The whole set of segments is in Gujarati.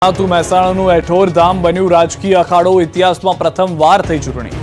મહેસાણાનું એઠોર ધામ બન્યું રાજકીય અખાડો, ઇતિહાસમાં પ્રથમવાર થઈ ચૂંટણી.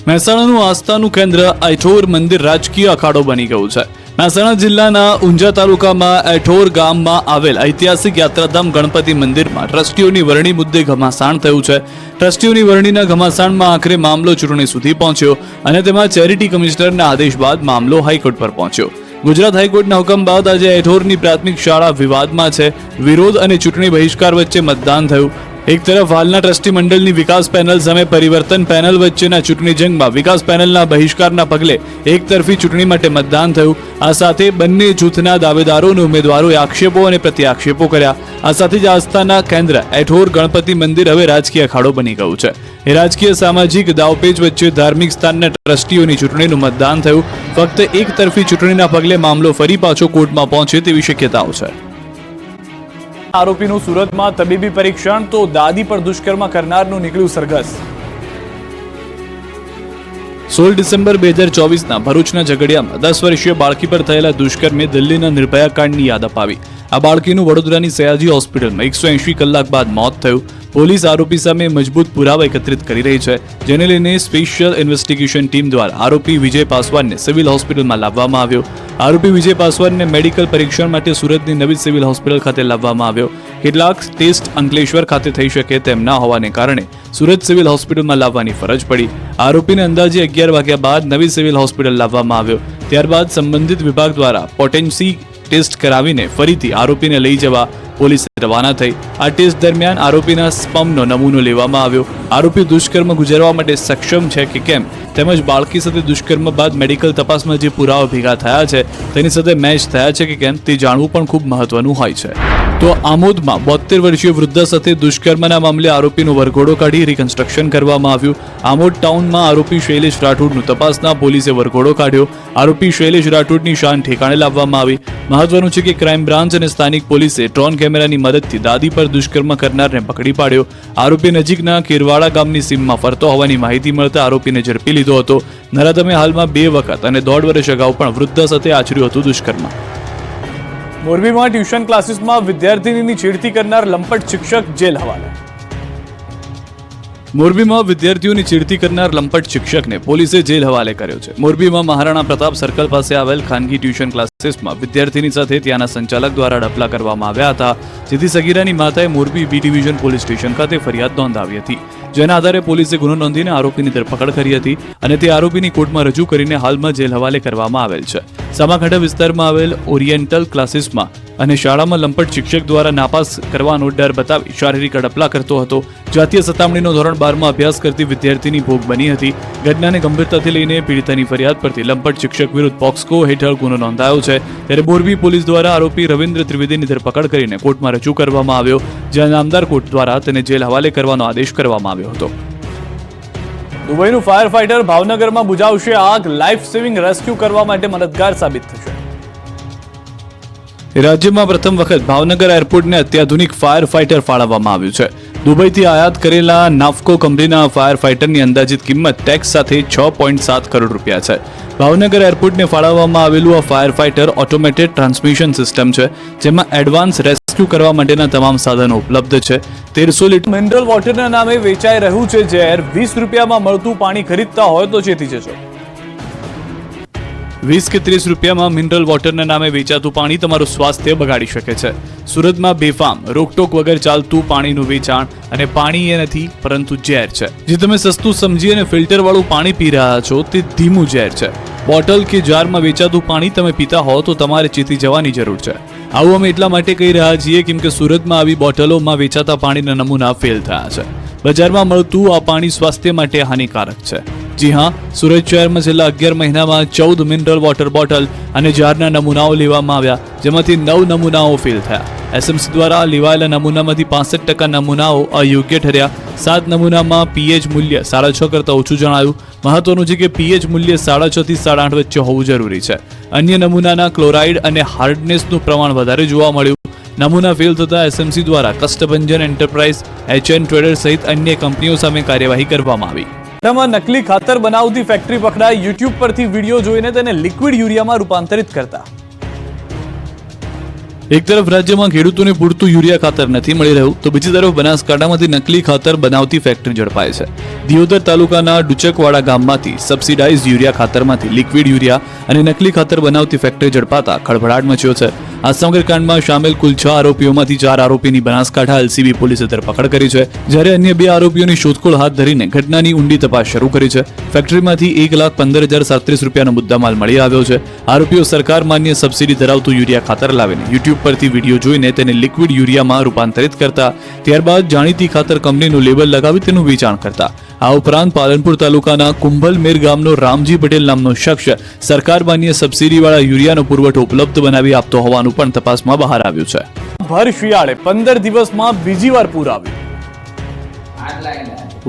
મહેસાણાનું આસ્થાનું કેન્દ્ર એઠોર મંદિર રાજકીય અખાડો બની ગયું છે. મહેસાણા જિલ્લાના ઊંઝા તાલુકામાં એઠોર ગામમાં આવેલ ઐતિહાસિક યાત્રાધામ ગણપતિ મંદિરમાં ટ્રસ્ટીઓની વરણી મુદ્દે ઘમાસાણ થયું છે. ટ્રસ્ટીઓની વરણીના ઘમાસાણમાં આખરે મામલો ચૂંટણી સુધી પહોંચ્યો અને તેમાં ચેરિટી કમિશનરના આદેશ બાદ મામલો હાઈકોર્ટ પર પહોંચ્યો. ગુજરાત હાઈકોર્ટના હુકમ બાદ આજે એઠોરની પ્રાથમિક શાળા વિવાદમાં છે. વિરોધ અને ચૂંટણી બહિષ્કાર વચ્ચે મતદાન થયું. એક તરફ હાલના ટ્રસ્ટી મંડળની વિકાસ પેનલ સામે પરિવર્તન પેનલ વચ્ચેના ચૂંટણી જંગમાં વિકાસ પેનલના બહિષ્કારના પગલે એકતરફી ચૂંટણી માટે મતદાન થયું. આ સાથે બંને જૂથના દાવેદારો અને ઉમેદવારોએ આક્ષેપો અને પ્રત્યાક્ષેપો કર્યા. આ સાથે જ આસ્થાના કેન્દ્ર એઠોર ગણપતિ મંદિર હવે રાજકીય અખાડો બની ગયું છે. એ રાજકીય સામાજિક દાવપેચ વચ્ચે ધાર્મિક સ્થાનના ટ્રસ્ટીઓની ચૂંટણીનું મતદાન થયું. ફક્ત એકતરફી ચૂંટણીના પગલે મામલો ફરી પાછો કોર્ટમાં પહોંચે તેવી શક્યતાઓ છે. આરોપીનું સુરતમાં તબીબી પરીક્ષણ તો દાદી પર દુષ્કર્મ કરનારનું નીકળ્યું સરઘસ. 16 ડિસેમ્બર 2024ના ભરૂચના ઝઘડિયામાં 10 વર્ષીય બાળકી પર થયેલા દુષ્કર્મે દિલ્હીના નિર્ભયા કાંડની યાદ અપાવી. આ બાળકીનું વડોદરાની સયાજી હોસ્પિટલમાં 180 કલાક બાદ મોત થયું. પોલીસ આરોપી સામે મજબૂત પુરાવા એકત્રિત કરી રહી છે, જેને લઈને સ્પેશિયલ ઇન્વેસ્ટિગેશન ટીમ દ્વારા આરોપી વિજય પાસવાનને સિવિલ હોસ્પિટલમાં લાવવામાં આવ્યો. આરોપી વિજય પાસવાનને મેડિકલ પરીક્ષણ માટે સુરતની નવી સિવિલ હોસ્પિટલ ખાતે લાવવામાં આવ્યો. કેટલાક ટેસ્ટ અંકલેશ્વર ખાતે થઈ શકે તેમ ના હોવાને કારણે સુરત સિવિલ હોસ્પિટલમાં લાવવાની ફરજ પડી. આરોપીને અંદાજે 11 વાગ્યા બાદ નવી સિવિલ હોસ્પિટલ લાવવામાં આવ્યો. ત્યારબાદ સંબંધિત વિભાગ દ્વારા પોટેન્સી ટેસ્ટ કરાવીને ફરીથી આરોપીને લઈ જવા પોલીસ રવાના થઈ. આ ટેસ્ટ દરમિયાન આરોપીના સ્પર્મનો નમૂનો લેવામાં આવ્યો. આરોપી દુષ્કર્મ ગુજારવા માટે સક્ષમ છે કે કેમ તેમજ બાળકી સાથે દુષ્કર્મ બાદ મેડિકલ તપાસમાં જે પુરાવા ભેગા થયા છે તેની સાથે મેચ થયા છે કે કેમ તે જાણવું પણ ખૂબ મહત્વનું હોય છે. તો આમોદમાં 72 વર્ષીય વૃદ્ધા સાથે દુષ્કર્મના મામલે આરોપીનો વરઘોડો કાઢી રિકન્સ્ટ્રક્શન કરવામાં આવ્યું. આમોદ ટાઉનમાં આરોપી શૈલેષ રાઠોડનું તપાસના પોલીસે વરઘોડો કાઢ્યો. આરોપી શૈલેષ રાઠોડની શાન ઠેકાણે લાવવામાં આવી. મહત્વનું છે કે ક્રાઇમ બ્રાન્ચ અને સ્થાનિક પોલીસે ડ્રોન કેમેરાની મદદથી દાદી પર દુષ્કર્મ કરનારને પકડી પાડ્યો. આરોપી નજીકના કેરવાડા ગામની સીમમાં ફરતો હોવાની માહિતી મળતા આરોપીને ઝડપી લીધો હતો. નરાધમે હાલમાં 2 વખત અને 1.5 વર્ષ અગાઉ પણ વૃદ્ધા સાથે આચર્યું હતું દુષ્કર્મ. મોરબીમાં ટ્યુશન ક્લાસીસમાં વિદ્યાર્થીનીની છેડતી કરનાર લંપટ શિક્ષક જેલ હવાલે. મોરબીમાં વિદ્યાર્થીઓની છેડતી કરનાર લંપટ શિક્ષકને પોલીસે જેલ હવાલે કર્યો છે. મોરબીમાં મહારાણા પ્રતાપ સર્કલ પાસે આવેલ ખાનગી ટ્યુશન ક્લાસીસમાં વિદ્યાર્થીની સાથે ત્યાંના સંચાલક દ્વારા ડપલા કરવામાં આવ્યા હતા, જેથી સગીરાની માતાએ Morbi B division police station ખાતે ફરિયાદ નોંધાવી હતી. જેના આધારે પોલીસે ગુનો નોંધીને આરોપીની ધરપકડ કરી હતી અને તે આરોપીની કોર્ટમાં રજૂ કરીને હાલમાં જેલ હવાલે કરવામાં આવેલ છે. સામાખાંડા વિસ્તારમાં આવેલ ઓરિએન્ટલ ક્લાસીસમાં અને શાળામાં લંપટ શિક્ષક દ્વારા નાપાસ કરવાનો ડર બતાવી શારીરિક અડપલા કરતો હતો. જાતીય સતામણીનો ધોરણ 12માં અભ્યાસ કરતી વિદ્યાર્થીની ભોગ બની હતી. ઘટનાને ગંભીરતાથી લઈને પીડિતાની ફરિયાદ પરથી લંપટ શિક્ષક વિરુદ્ધ પોક્સકો હેઠળ ગુનો નોંધાયો છે. ત્યારે મોરબી પોલીસ દ્વારા આરોપી રવિન્દ્ર ત્રિવેદીની ધરપકડ કરીને કોર્ટમાં રજૂ કરવામાં આવ્યો, જ્યાં નામદાર કોર્ટ દ્વારા તેને જેલ હવાલે કરવાનો આદેશ કરવામાં આવ્યો હતો. દુબઈનું ફાયર ફાઇટર ભાવનગરમાં બુઝાવશે આગ. લાઈફ સેવિંગ રેસ્ક્યુ કરવા માટે મદદગાર સાબિત થશે. રાજ્યમાં પ્રથમ વખત ભાવનગર એરપોર્ટને અત્યાધુનિક ફાયર ફાઇટર ફાળવવામાં આવ્યું છે. દુબઈથી આયાત કરેલા નાફકો કંપનીના ફાયર ફાઇટરની અંદાજિત કિંમત ટેક્સ સાથે 6.7 કરોડ રૂપિયા છે. ભાવનગર એરપોર્ટને ફાળવવામાં આવેલું આ fire fighter automated transmission system છે, જેમાં એડવાન્સ રેસ્ક્યુ કરવા માટેના તમામ સાધનો ઉપલબ્ધ છે. 1300 લીટર મિનરલ વોટરના નામે વેચાઈ રહ્યું છે ઝેર. 20 રૂપિયામાં મળતું પાણી ખરીદતા હોય તો ચેતી જજો. 20 કે 30 રૂપિયામાં મિનરલ વોટરના નામે વેચાતું પાણી તમારું સ્વાસ્થ્ય બગાડી શકે છે. સુરતમાં બેફામ રોકટોક વગર ચાલતું પાણીનું વેચાણ, અને પાણી એ નથી પરંતુ ઝેર છે. જે તમે સસ્તું સમજી અને ફિલ્ટર વાળું પાણી પી રહ્યા છો તે ધીમું ઝેર છે. બોટલ કે જારમાં વેચાતું પાણી તમે પીતા હો તો તમારે ચેતી જવાની જરૂર છે. આવું અમે એટલા માટે કહી રહ્યા છીએ કેમ કે સુરતમાં આવી બોટલોમાં વેચાતા પાણીના નમૂના ફેલ થયા છે. બજારમાં મળતું આ પાણી સ્વાસ્થ્ય માટે હાનિકારક છે. જી હા, સુરત શહેરમાં છેલ્લા 11 મહિનામાં 14 મિનરલ વોટર બોટલ અને જારના નમૂનાઓ લેવામાં આવ્યા, જેમાંથી 9 નમૂનાઓ ફેલ થયા. એસએમસી દ્વારા લેવાયેલા નમૂનામાંથી 65% નમૂનાઓ અયોગ્ય ઠર્યા. 7 નમૂનામાં પીએચ મૂલ્ય 6.5 કરતાં ઓછું જણાયું. મહત્વનું છે કે પીએચ મૂલ્ય 6.5 થી 8.5 વચ્ચે હોવું જરૂરી છે. અન્ય નમૂનાના ક્લોરાઇડ અને હાર્ડનેસનું પ્રમાણ વધારે જોવા મળ્યું. નમૂના ફેલ થતા એસએમસી દ્વારા કષ્ટભંજન એન્ટરપ્રાઇઝ, HN ટ્રેડર સહિત અન્ય કંપનીઓ સામે કાર્યવાહી કરવામાં આવી. નકલી ખાતર બનાવતી ફેક્ટરી પકડાઈ. યુટ્યુબ પરથી વિડીયો જોઈને તેને લિક્વિડ યુરિયામાં રૂપાંતરિત કરતા એક તરફ રાજ્યમાં ખેડૂતોને પૂરતું યુરિયા ખાતર નથી મળી રહ્યું તો બીજી તરફ બનાસકાંઠામાંથી નકલી ખાતર બનાવતી ફેક્ટરી ઝડપાય છે. દિયોદર તાલુકાના ડુચકવાડા ગામમાંથી સબસિડાઇઝ યુરિયા ખાતરમાંથી લિક્વિડ યુરિયા અને નકલી ખાતર બનાવતી ફેક્ટરી ઝડપાતા ખળભળાટ મચ્યો છે. આ સમગ્ર કાંડમાં સામેલ કુલ 6 આરોપીઓમાંથી 4 આરોપીની બનાસકાંઠા એલસીબી પોલીસે ધરપકડ કરી છે, જ્યારે અન્ય 2 આરોપીઓની શોધખોળ હાથ ધરીને ઘટનાની ઊંડી તપાસ શરૂ કરી છે. ફેક્ટરીમાંથી 1,15,037 રૂપિયાનો મુદ્દામાલ મળી આવ્યો છે. આરોપીઓ સરકાર માન્ય સબસિડી ધરાવતું યુરિયા ખાતર લાવીને યુટ્યુબ પરથી વિડીયો જોઈને તેને લિક્વિડ યુરિયામાં રૂપાંતરિત કરતા, ત્યારબાદ જાણીતી ખાતર કંપનીનું લેબલ લગાવી તેનું વેચાણ કરતા. આ ઉપરાંત પાલનપુર તાલુકાના કુંભલમેર ગામનો રામજી પટેલ નામનો શખ્સ સરકાર માન્ય સબસિડીવાળા યુરિયાનો પુરવઠો ઉપલબ્ધ બનાવી આપતો હોવાનું પણ તપાસમાં બહાર આવ્યું છે. ભર શિયાળે 15 દિવસમાં બીજી વાર પૂર આવ્યું.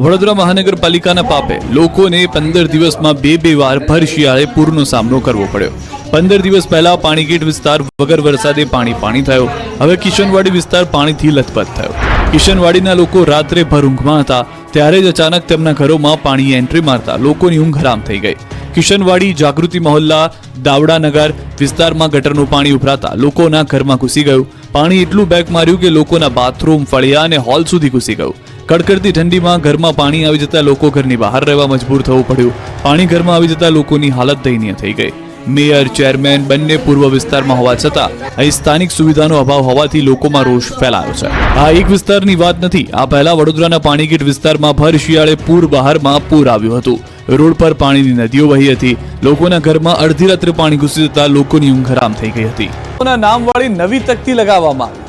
વડોદરા મહાનગરપાલિકાના પાપે લોકોને 15 દિવસમાં બે વાર ભર શિયાળે પૂરનો સામનો કરવો પડ્યો. 15 દિવસ પહેલા પાણીગેટ વિસ્તાર વગર વરસાદે પાણી થયો. હવે કિશનવાડી વિસ્તાર પાણીથી લથપથ થયો. કિશનવાડીના લોકો રાત્રે ભર ઊંઘમાં હતા ત્યારે જ અચાનક તેમના ઘરોમાં પાણી એન્ટ્રી મારતા લોકોની ઊંઘ હરામ થઈ ગઈ. કિશનવાડી, જાગૃતિ મહોલ્લા, દાવડાનગર વિસ્તારમાં ગટરનું પાણી ઉભરાતા લોકોના ઘરમાં ઘૂસી ગયું. પાણી એટલું બેક માર્યું કે લોકોના બાથરૂમ, ફળિયા અને હોલ સુધી ઘૂસી ગયું. કડકડતી ઠંડીમાં ઘરમાં પાણી આવી જતા લોકો ઘરની બહાર રહેવા મજબૂર થવું પડ્યું. પાણી ઘરમાં આવી જતા લોકોની હાલત દયનીય થઈ ગઈ. મેયર, ચેરમેન બંને પૂર્વ વિસ્તારમાં હોવા છતાં અહીં સ્થાનિક સુવિધાનો અભાવ હોવાથી લોકોમાં રોષ ફેલાયો છે. આ એક વિસ્તારની વાત નથી. આ પહેલા વડોદરાના પાણીગેટ વિસ્તારમાં ભર શિયાળે પૂર બહારમાં પૂર આવ્યું હતું. રોડ પર પાણીની નદીઓ વહી હતી. લોકોના ઘરમાં અડધી રાત્રે પાણી ઘૂસી જતા લોકોની ઊંઘ હરામ થઈ ગઈ હતી. નામવાળી નવી તકતી લગાવવામાં આવી.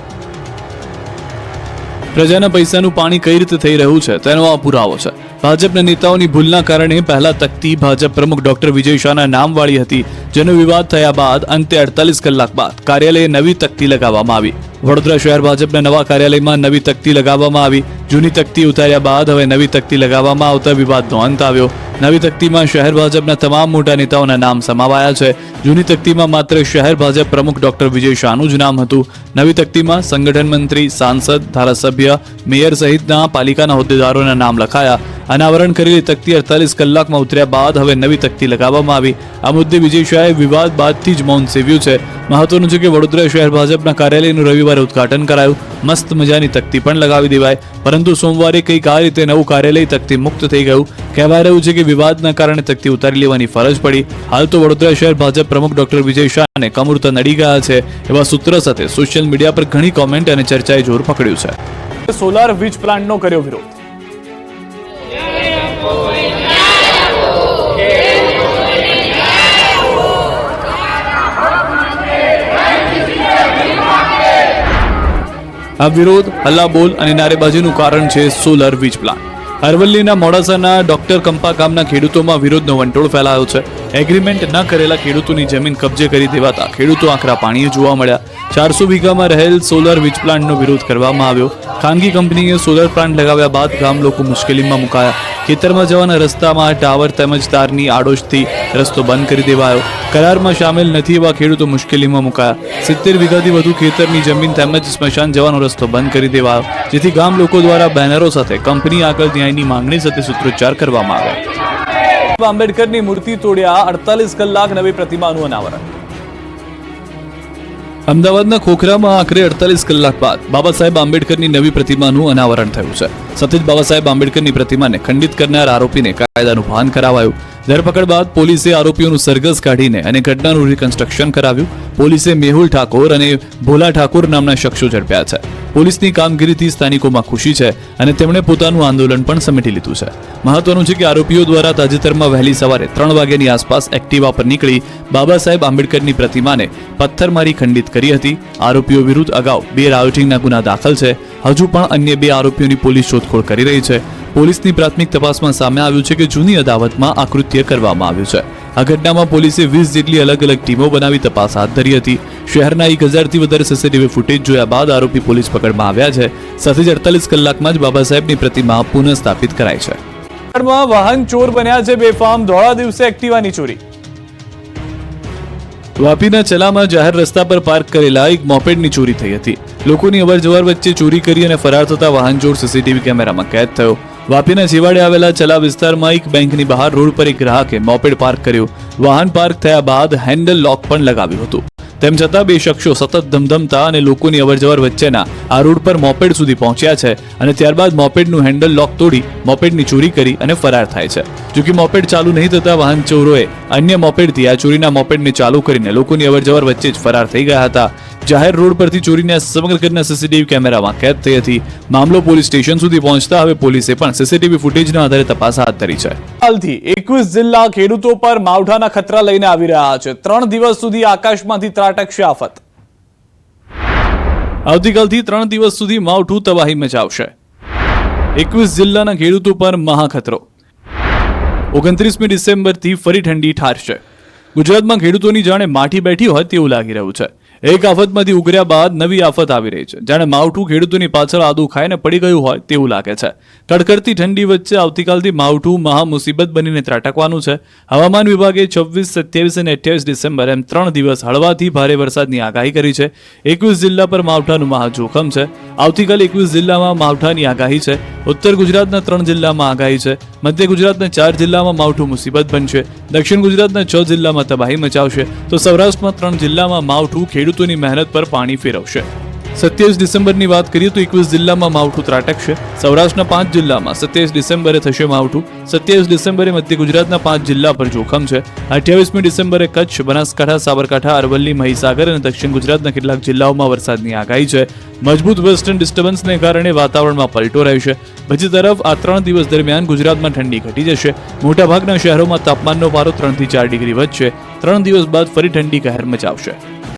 પ્રજાના પૈસાનું પાણી કઈ રીતે થઈ રહ્યું છે તેનો આ પુરાવો છે. ભાજપના નેતાઓની ભૂલના કારણે પહેલા તકતી ભાજપ પ્રમુખ ડોક્ટર વિજય શાહના નામવાળી હતી, જેનો વિવાદ થયા બાદ અંતે 48 કલાક બાદ કાર્યાલયે નવી તકતી લગાવવામાં આવી. વડોદરા શહેર ભાજપના નવા કાર્યાલયમાં નવી તકતી લગાવવામાં આવી. જૂની તકતી ઉતાર્યા બાદ હવે નવી તકતી લગાવવામાં આવતા વિવાદનો અંત આવ્યો. નવી તકતીમાં શહેર ભાજપના તમામ મોટા નેતાઓના નામ સમાવાયા છે. જૂની તકતીમાં માત્ર શહેર ભાજપ પ્રમુખ ડોક્ટર વિજય શાહનું જ નામ હતું. નવી તકતીમાં સંગઠન મંત્રી, સાંસદ, ધારાસભ્ય, મેયર સહિતના પાલિકાના હોદ્દેદારોના નામ લખાયા. અનાવરણ કરેલી તકતી 48 કલાકમાં ઉતર્યા બાદ હવે નવી તકતી લગાવવામાં આવી. આ મુદ્દે વિજય શાહે વિવાદ બાદથી જ મૌન સેવ્યું છે. મહત્વનું છે કે વડોદરા શહેર ભાજપના કાર્યાલયનું રવિવારે ઉદ્ઘાટન કરાયું. મસ્ત મજાની તકતી પણ લગાવી દેવાય, પરંતુ સોમવારે કંઈક આ રીતે નવું કાર્યાલય તકતી મુક્ત થઈ ગયું. કહેવાય રહ્યું છે કે વિવાદના કારણે તકતી ઉતારી લેવાની ફરજ પડી. હાલ તો વડોદરા શહેર ભાજપ પ્રમુખ ડોક્ટર વિજય શાહને કમૂરતા નડી ગયા છે એવા સૂત્ર સાથે સોશિયલ મીડિયા પર ઘણી કોમેન્ટ અને ચર્ચાએ જોર પકડ્યું છે. સોલાર વીજ પ્લાન્ટનો કર્યો વિરોધ. આ વિરોધ, હલ્લાબોલ અને નારેબાજીનું કારણ છે સોલર વીજ પ્લાન્ટ. અરવલ્લીના મોડાસાના ડોક્ટર કંપા ગામના ખેડૂતોમાં વિરોધનો વંટોળ ફેલાયો છે. એગ્રીમેન્ટ ન કરેલા ખેડૂતોની જમીન કબજે કરી દેવાતા ખેડૂતો આકરા પાણીએ જોવા મળ્યા. 400 વીઘામાં રહેલ સોલર વીજ પ્લાન્ટનો વિરોધ કરવામાં આવ્યો. ખાનગી કંપનીએ સોલર પ્લાન્ટ લગાવ્યા બાદ ગામ લોકો મુશ્કેલીમાં મુકાયા. ખેતરમાં જવાના રસ્તામાં ટાવર તેમજ તારની આડોશથી રસ્તો બંધ કરી દેવાયો. કરારમાં સામેલ નથી એવા ખેડૂતો મુશ્કેલીમાં મુકાયા. 70 વીઘાથી વધુ ખેતરની જમીન તેમજ સ્મશાન જવાનો રસ્તો બંધ કરી દેવાયો, જેથી ગામ લોકો દ્વારા બેનરો સાથે કંપની આગળ ન્યાયની માંગણી સાથે સૂત્રોચ્ચાર કરવામાં આવ્યા. આંબેડકરની મૂર્તિ તોડ્યા 48 કલાક નવી પ્રતિમાનું અનાવરણ. અમદાવાદના ખોખરામાં આખરે 48 કલાક બાદ બાબા સાહેબ આંબેડકરની નવી પ્રતિમાનું અનાવરણ થયું છે. સાથે જ બાબા સાહેબ આંબેડકરની પ્રતિમાને ખંડિત કરનાર આરોપીને કાયદાનું ભાન કરાવાયું. ધરપકડ બાદ પોલીસે આરોપીઓનું સરઘસ કાઢીને અને ઘટનાનું રિકન્સ્ટ્રક્શન કરાવ્યું. પોલીસે મેહુલ ઠાકોર અને ભોલા ઠાકોર નામના શખ્સો ઝડપ્યા છે. પોલીસની કામગીરીથી સ્થાનિકોમાં ખુશી છે અને તેમણે પોતાનું આંદોલન પણ સમેટી લીધું છે. મહત્વનું છે કે આરોપીઓ દ્વારા તાજેતરમાં વહેલી સવારે 3 વાગ્યાની આસપાસ એક્ટિવા પર નીકળી બાબા સાહેબ આંબેડકરની પ્રતિમાને પથ્થરમારી ખંડિત કરી હતી. આરોપીઓ વિરુદ્ધ અગાઉ 2 રાયોટિંગના ગુના દાખલ છે. હજુ પણ અન્ય 2 આરોપીઓની પોલીસ શોધખોળ કરી રહી છે. પોલીસની પ્રાથમિક તપાસમાં સામે આવ્યું છે કે જૂની અદાવતમાં આ કૃત્ય કરવામાં આવ્યું છે. આ ઘટનામાં પોલીસે 20 જેટલી અલગ અલગ ટીમો બનાવી તપાસ હાથ ધરી હતી. શહેરના 1000થી વધારે સીસીટીવી ફૂટેજ જોયા બાદ આરોપી પોલીસ પકડમાં આવ્યા છે. સાથે જ 48 કલાકમાં જ બાબા સાહેબની પ્રતિમા પુનઃ સ્થાપિત કરાઈ છે. વાહન ચોર બન્યા છે બેફામ, ધોળા દિવસે એક્ટિવાની ચોરી. વાપીના ચલામાં જાહેર રસ્તા પર પાર્ક કરેલા એક મોપેડની ચોરી થઈ હતી. લોકોની અવરજવર વચ્ચે ચોરી કરી અને ફરાર થતા વાહન ચોર સીસીટીવી કેમેરામાં કેદ થયો. વાપીના છેવાડે આવેલા ચલા વિસ્તારમાં એક બેંકની બહાર રોડ પર એક ગ્રાહકે મોપેડ પાર્ક કર્યું. વાહન પાર્ક થયા બાદ હેન્ડલ લોક પણ લગાવ્યું હતું. તેમ છતાં બે શખ્સો સતત ધમધમતા અને લોકોની અવરજવર વચ્ચેના આ રોડ પર મોપેડ સુધી પહોંચ્યા છે અને ત્યારબાદ મોપેડનું હેન્ડલ લોક તોડી મોપેડની ચોરી કરી અને ફરાર થાય છે. જોકે મોપેડ ચાલુ નહીં થતા વાહન ચોરોએ અન્ય મોપેડથી આ ચોરીના મોપેડને ચાલુ કરીને લોકોની અવરજવર વચ્ચે જ ફરાર થઈ ગયા હતા. જાહેર રોડ પરથી ચોરીની આ સમગ્ર ઘટના સીસીટીવી કેમેરામાં કેદ થઈ હતી. મામલો પોલીસ સ્ટેશન સુધી પહોંચતા હવે પોલીસે પણ સીસીટીવી ફૂટેજના આધારે તપાસ હાથ ધરી છે. હાલથી 21 જિલ્લા ખેડૂતો પર માવઠાના ખતરા લઈને આવી રહ્યા છે. 3 દિવસ સુધી આકાશમાંથી ત્રાટકશે આફત. આવતીકાલથી 3 દિવસ સુધી માવઠું તબાહી મચાવશે. 21 જિલ્લાના ખેડૂતો પર મહાખતરો. 29મી ડિસેમ્બરથી ફરી ઠંડી ઠારશે. ગુજરાતમાં ખેડૂતોની જાણે માઠી બેઠી હોય તેવું લાગી રહ્યું છે. એક આફતમાંથી ઉગર્યા બાદ નવી આફત આવી રહી છે. જાણે માવઠું ખેડૂતોની પાછળ આદુ ખાઈને પડી ગયું હોય તેવું લાગે છે. કડકડતી ઠંડી વચ્ચે આવતીકાલથી માવઠું મહા મુસીબત બનીને ત્રાટકવાનું છે. હવામાન વિભાગે 26, 27 અને 28 ડિસેમ્બર એમ 3 દિવસ હળવાથી ભારે વરસાદની આગાહી કરી છે. 21 જિલ્લા પર માવઠાનું મહા જોખમ છે. આવતીકાલે 21 જિલ્લામાં માવઠાની આગાહી છે. ઉત્તર ગુજરાતના 3 જિલ્લામાં આગાહી છે. મધ્ય ગુજરાતના 4 જિલ્લામાં માવઠું મુસીબત બનશે. દક્ષિણ ગુજરાતના 6 જિલ્લામાં તબાહી મચાવશે તો સૌરાષ્ટ્રમાં 3 જિલ્લામાં માવઠું ખેડૂતોની મહેનત પર પાણી ફેરવશે. 27 ડિસેમ્બરની વાત કરીએ તો 21 જિલ્લામાં માવઠું ત્રાટકશે. સૌરાષ્ટ્રના 5 જિલ્લામાં 27 ડિસેમ્બરે થશે માવઠું. 27 ડિસેમ્બરે મધ્ય ગુજરાતના 5 જિલ્લા પર જોખમ છે. 28મી ડિસેમ્બરે કચ્છ, બનાસકાંઠા, સાબરકાંઠા, અરવલ્લી, મહીસાગર અને દક્ષિણ ગુજરાતના કેટલાક જિલ્લાઓમાં વરસાદની આગાહી છે. મજબૂત વેસ્ટર્ન ડિસ્ટર્બન્સને કારણે વાતાવરણમાં પલટો રહેશે. બીજી તરફ આ 3 દિવસ દરમિયાન ગુજરાતમાં ઠંડી ઘટી જશે. મોટાભાગના શહેરોમાં તાપમાનનો પારો 3 થી 4 ડિગ્રી વધશે. 3 દિવસ બાદ ફરી ઠંડી કહેર મચાવશે.